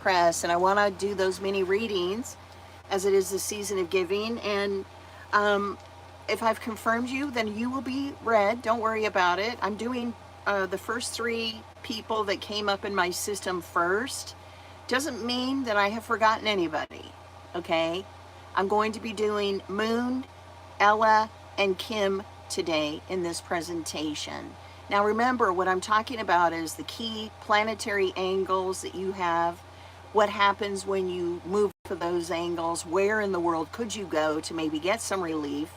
press, and I want to do those mini readings as it is the season of giving. And if I've confirmed you, then you will be read. Don't worry about it. I'm doing the first 3 people that came up in my system first. Doesn't mean that I have forgotten anybody, okay? I'm going to be doing Moon, Ella, and Kim today in this presentation. Now remember, what I'm talking about is the key planetary angles that you have, what happens when you move to those angles, where in the world could you go to maybe get some relief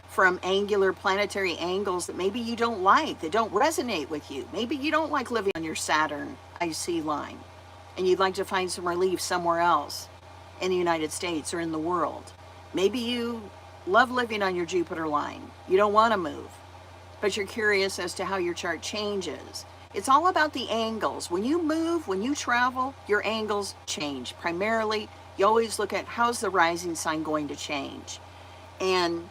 from angular planetary angles that maybe you don't like, that don't resonate with you. Maybe you don't like living on your Saturn IC line, and you'd like to find some relief somewhere else in the United States or in the world. Maybe you love living on your Jupiter line. You don't want to move, but you're curious as to how your chart changes. It's all about the angles. When you move, when you travel, your angles change. Primarily, you always look at how's the rising sign going to change. And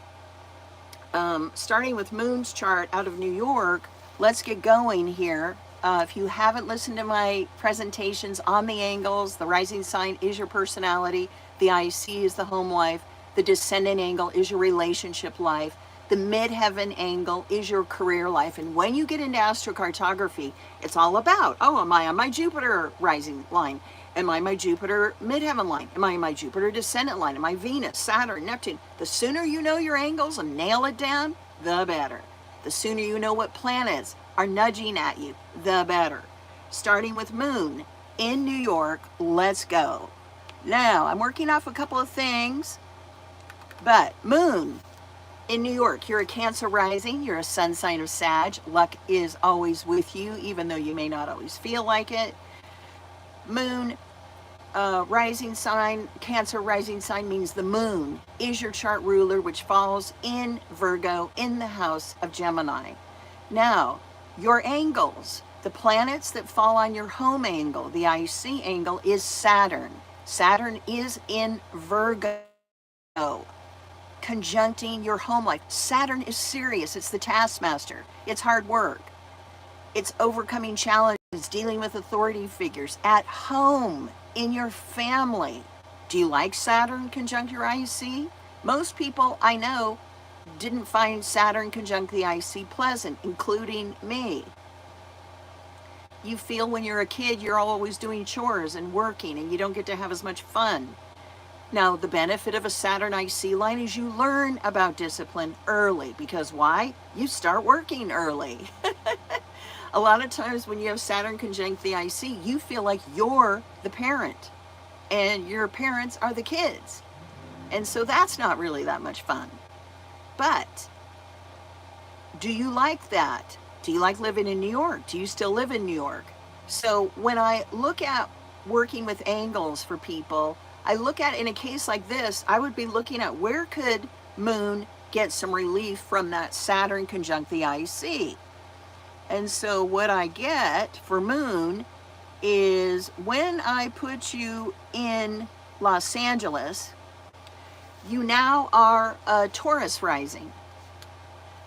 starting with Moon's chart out of New York, let's get going here. If you haven't listened to my presentations on the angles, the rising sign is your personality, the IC is the home life, the descendant angle is your relationship life, the midheaven angle is your career life. And when you get into astrocartography, it's all about, oh, am I on my Jupiter rising line? Am I my Jupiter midheaven line? Am I my Jupiter descendant line? Am I Venus, Saturn, Neptune? The sooner you know your angles and nail it down, the better. The sooner you know what planets are nudging at you, the better. Starting with Moon in New York, let's go. Now, I'm working off a couple of things, but Moon in New York, you're a Cancer rising, you're a sun sign of Sag. Luck is always with you, even though you may not always feel like it. Moon rising sign, Cancer rising sign means the moon is your chart ruler, which falls in Virgo in the house of Gemini. Now, your angles, the planets that fall on your home angle, the IC angle, is Saturn. Saturn is in Virgo, conjuncting your home life. Saturn is serious. It's the taskmaster. It's hard work. It's overcoming challenges, dealing with authority figures at home, in your family. Do you like Saturn conjunct your IC? Most people I know didn't find Saturn conjunct the IC pleasant, including me. You feel when you're a kid, you're always doing chores and working, and you don't get to have as much fun. Now, the benefit of a Saturn IC line is you learn about discipline early, because why? You start working early. A lot of times when you have Saturn conjunct the IC, you feel like you're the parent and your parents are the kids. And so that's not really that much fun. But do you like that? Do you like living in New York? Do you still live in New York? So when I look at working with angles for people, I look at, in a case like this, I would be looking at where could Moon get some relief from that Saturn conjunct the IC. And so what I get for Moon is when I put you in Los Angeles, you now are a Taurus rising.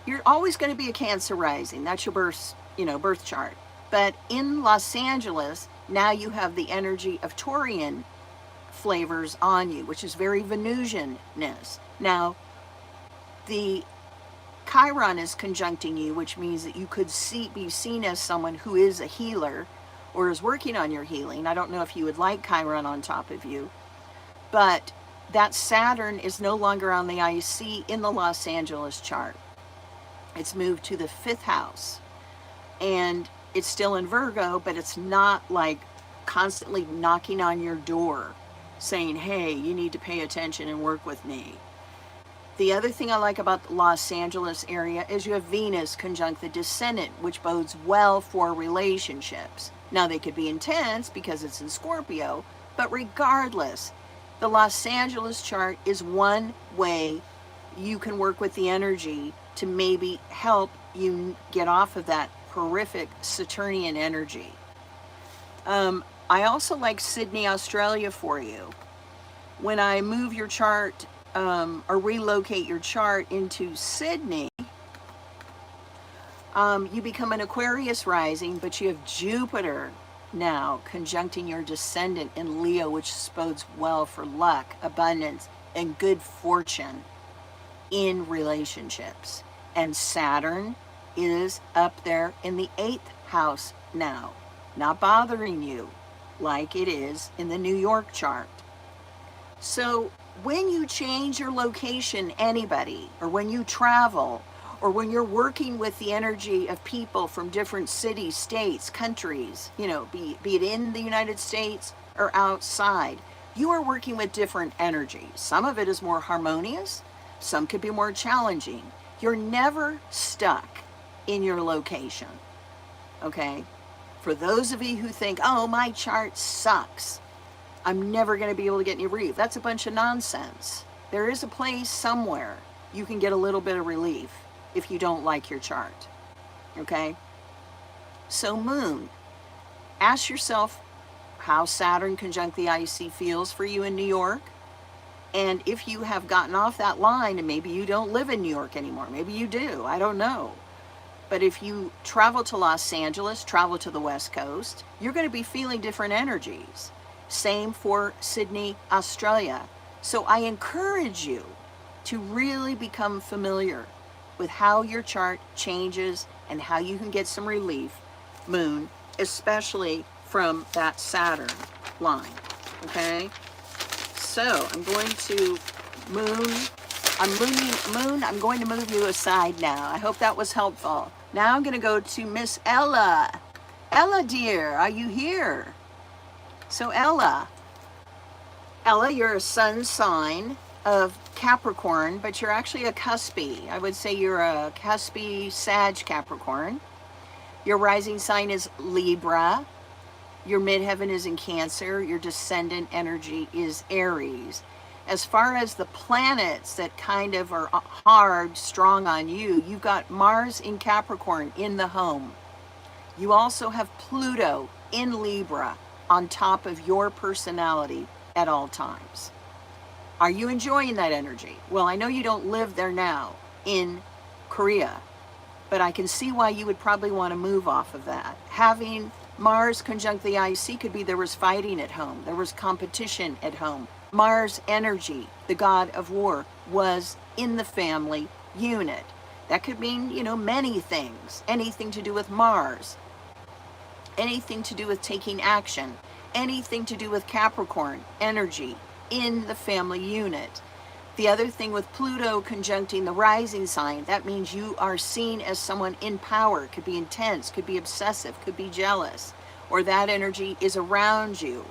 You're always going to be a Cancer rising. That's your birth chart. But in Los Angeles, now you have the energy of Taurian flavors on you, which is very Venusian-ness. Now, the Chiron is conjuncting you, which means that you could be seen as someone who is a healer or is working on your healing. I don't know if you would like Chiron on top of you, but that Saturn is no longer on the IC in the Los Angeles chart. It's moved to the 5th house, and it's still in Virgo, but it's not like constantly knocking on your door saying, hey, you need to pay attention and work with me. The other thing I like about the Los Angeles area is you have Venus conjunct the descendant, which bodes well for relationships. Now, they could be intense because it's in Scorpio, but regardless, the Los Angeles chart is one way you can work with the energy to maybe help you get off of that horrific Saturnian energy. I also like Sydney, Australia for you. When I move your chart or relocate your chart into Sydney, you become an Aquarius rising, but you have Jupiter now conjuncting your descendant in Leo, which bodes well for luck, abundance, and good fortune in relationships. And Saturn is up there in the 8th house now, not bothering you like it is in the New York chart. So when you change your location, anybody, or when you travel, or when you're working with the energy of people from different cities, states, countries, be it in the United States or outside, you are working with different energies. Some of it is more harmonious, some could be more challenging. You're never stuck in your location, okay? For those of you who think, oh, my chart sucks, I'm never going to be able to get any relief, that's a bunch of nonsense. There is a place somewhere you can get a little bit of relief if you don't like your chart, okay? So Moon, ask yourself how Saturn conjunct the IC feels for you in New York. And if you have gotten off that line, and maybe you don't live in New York anymore, maybe you do, I don't know. But if you travel to Los Angeles, travel to the West Coast, you're going to be feeling different energies. Same for Sydney, Australia. So I encourage you to really become familiar with how your chart changes and how you can get some relief, Moon, especially from that Saturn line, okay? So I'm going to Moon, I'm going to move you aside now. I hope that was helpful. Now I'm going to go to Miss Ella. Ella, dear, are you here? So Ella, you're a sun sign of Capricorn, but you're actually a cuspy. I would say you're a cuspy Sag Capricorn. Your rising sign is Libra. Your midheaven is in Cancer. Your descendant energy is Aries. As far as the planets that kind of are hard, strong on you, you've got Mars in Capricorn in the home. You also have Pluto in Libra on top of your personality at all times. Are you enjoying that energy? Well, I know you don't live there now in Korea, but I can see why you would probably want to move off of that. Having Mars conjunct the IC could be there was fighting at home, there was competition at home. Mars energy, the god of war, was in the family unit. That could mean, many things. Anything to do with Mars, anything to do with taking action, anything to do with Capricorn energy in the family unit. The other thing with Pluto conjuncting the rising sign, that means you are seen as someone in power. It could be intense, could be obsessive, could be jealous, or that energy is around you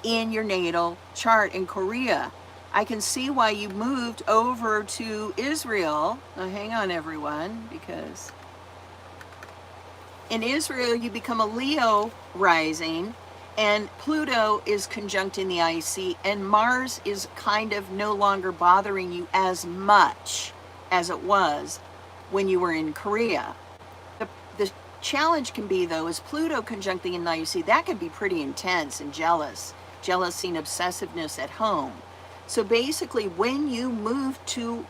in your natal chart. In Korea, I can see why you moved over to Israel. Now hang on everyone, because in Israel you become a Leo rising, and Pluto is conjuncting the IC, and Mars is kind of no longer bothering you as much as it was when you were in Korea. The challenge can be, though, is Pluto conjuncting in the IC, that can be pretty intense and jealousy and obsessiveness at home. So basically, when you move to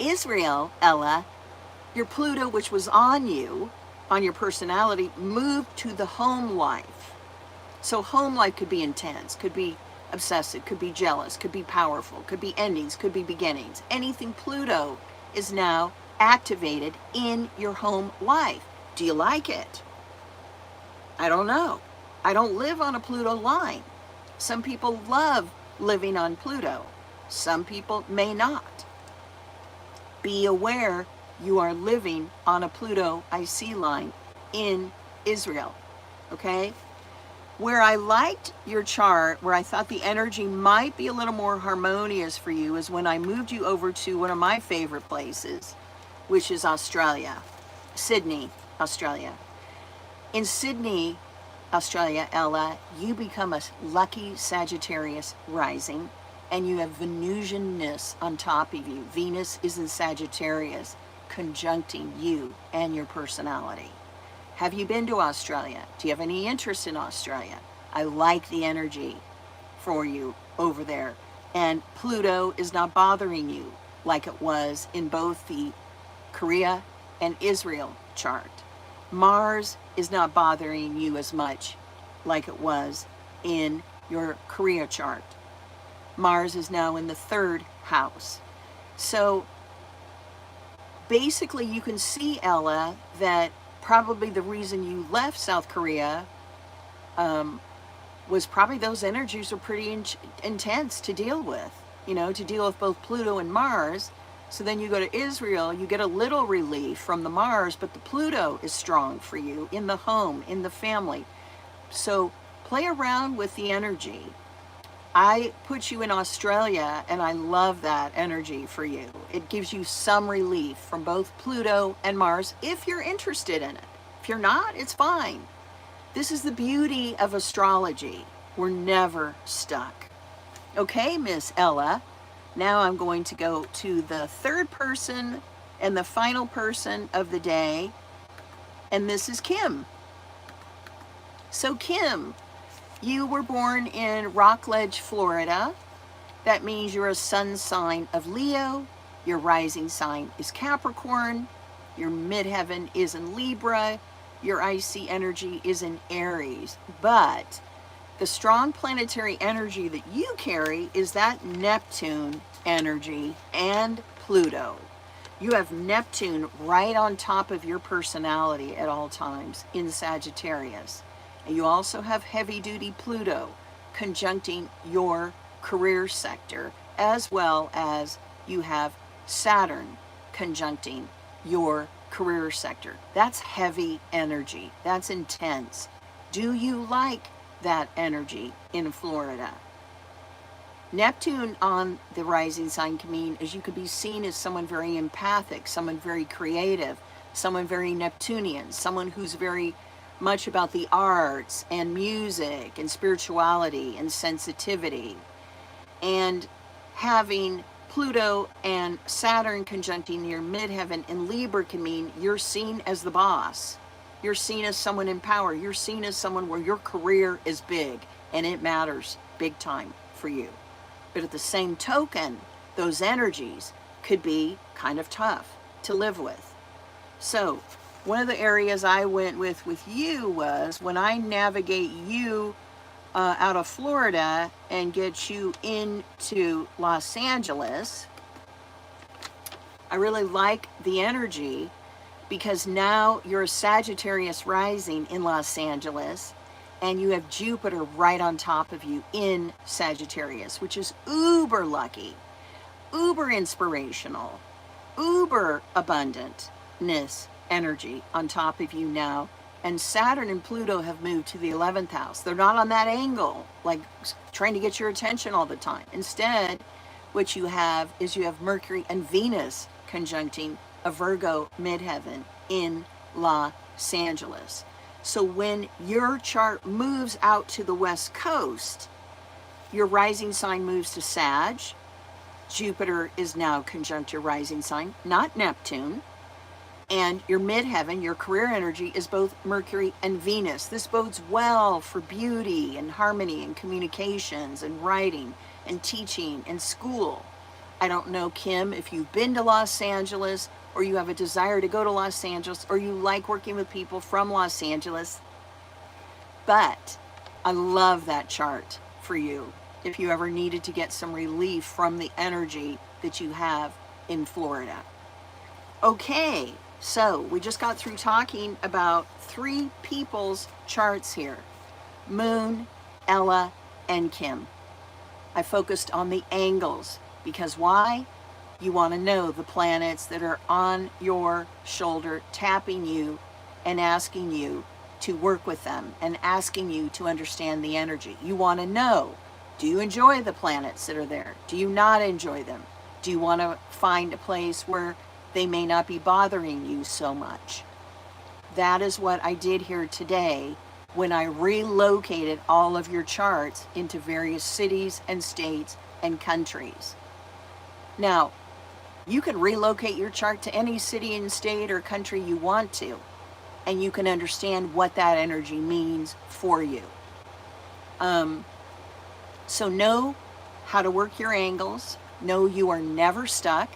Israel, Ella, your Pluto, which was on you, on your personality, moved to the home life. So home life could be intense, could be obsessive, could be jealous, could be powerful, could be endings, could be beginnings. Anything Pluto is now activated in your home life. Do you like it? I don't know. I don't live on a Pluto line. Some people love living on Pluto. Some people may not. Be aware you are living on a Pluto IC line in Israel, okay? Where I liked your chart, where I thought the energy might be a little more harmonious for you, is when I moved you over to one of my favorite places, which is Australia, Sydney, Australia. In Sydney, Australia, Ella, you become a lucky Sagittarius rising, and you have Venusianness on top of you. Venus is in Sagittarius, conjuncting you and your personality. Have you been to Australia? Do you have any interest in Australia? I like the energy for you over there. And Pluto is not bothering you like it was in both the Korea and Israel chart. Mars is not bothering you as much like it was in your Korea chart. Mars is now in the 3rd house. So basically you can see, Ella, that probably the reason you left South Korea was probably those energies were pretty intense to deal with, to deal with both Pluto and Mars. So then you go to Israel, you get a little relief from the Mars, but the Pluto is strong for you in the home, in the family. So play around with the energy. I put you in Australia, and I love that energy for you. It gives you some relief from both Pluto and Mars if you're interested in it. If you're not, it's fine. This is the beauty of astrology. We're never stuck. Okay, Miss Ella, now I'm going to go to the 3rd person and the final person of the day, and this is Kim. So Kim, you were born in Rockledge, Florida. That means you're a sun sign of Leo. Your rising sign is Capricorn. Your midheaven is in Libra. Your IC energy is in Aries. But the strong planetary energy that you carry is that Neptune energy and Pluto. You have Neptune right on top of your personality at all times in Sagittarius. And you also have heavy-duty Pluto conjuncting your career sector, as well as you have Saturn conjuncting your career sector. That's heavy energy. That's intense. Do you like that energy in Florida? Neptune on the rising sign can mean as you could be seen as someone very empathic, someone very creative, someone very Neptunian, someone who's very much about the arts and music and spirituality and sensitivity. And having Pluto and Saturn conjuncting your midheaven in Libra can mean you're seen as the boss. You're seen as someone in power. You're seen as someone where your career is big and it matters big time for you. But at the same token, those energies could be kind of tough to live with. So one of the areas I went with you was when I navigate you out of Florida and get you into Los Angeles, I really like the energy because now you're a Sagittarius rising in Los Angeles and you have Jupiter right on top of you in Sagittarius, which is uber lucky, uber inspirational, uber abundantness energy on top of you now. And Saturn and Pluto have moved to the 11th house. They're not on that angle, like trying to get your attention all the time. Instead, what you have is you have Mercury and Venus conjuncting a Virgo midheaven in Los Angeles. So when your chart moves out to the West Coast, your rising sign moves to Sag. Jupiter is now conjunct your rising sign, not Neptune. And your midheaven, your career energy, is both Mercury and Venus. This bodes well for beauty and harmony and communications and writing and teaching and school. I don't know, Kim, if you've been to Los Angeles or you have a desire to go to Los Angeles or you like working with people from Los Angeles, but I love that chart for you if you ever needed to get some relief from the energy that you have in Florida. Okay. So we just got through talking about 3 people's charts here: Moon, Ella, and Kim. I focused on the angles because why? You want to know the planets that are on your shoulder tapping you and asking you to work with them and asking you to understand the energy. You want to know, do you enjoy the planets that are there? Do you not enjoy them? Do you want to find a place where they may not be bothering you so much? That is what I did here today when I relocated all of your charts into various cities and states and countries. Now, you can relocate your chart to any city and state or country you want to, and you can understand what that energy means for you. So know how to work your angles, know you are never stuck,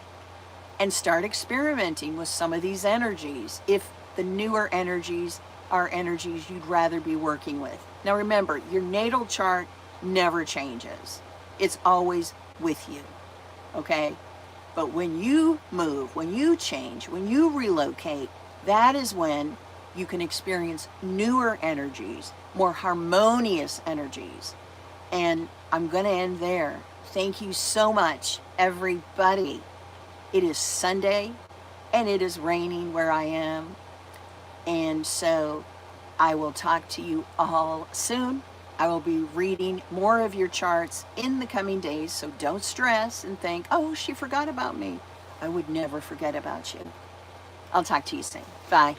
and start experimenting with some of these energies if the newer energies are energies you'd rather be working with. Now remember, your natal chart never changes. It's always with you, okay? But when you move, when you change, when you relocate, that is when you can experience newer energies, more harmonious energies. And I'm going to end there. Thank you so much, everybody. It is Sunday, and it is raining where I am. And so I will talk to you all soon. I will be reading more of your charts in the coming days, so don't stress and think, oh, she forgot about me. I would never forget about you. I'll talk to you soon. Bye.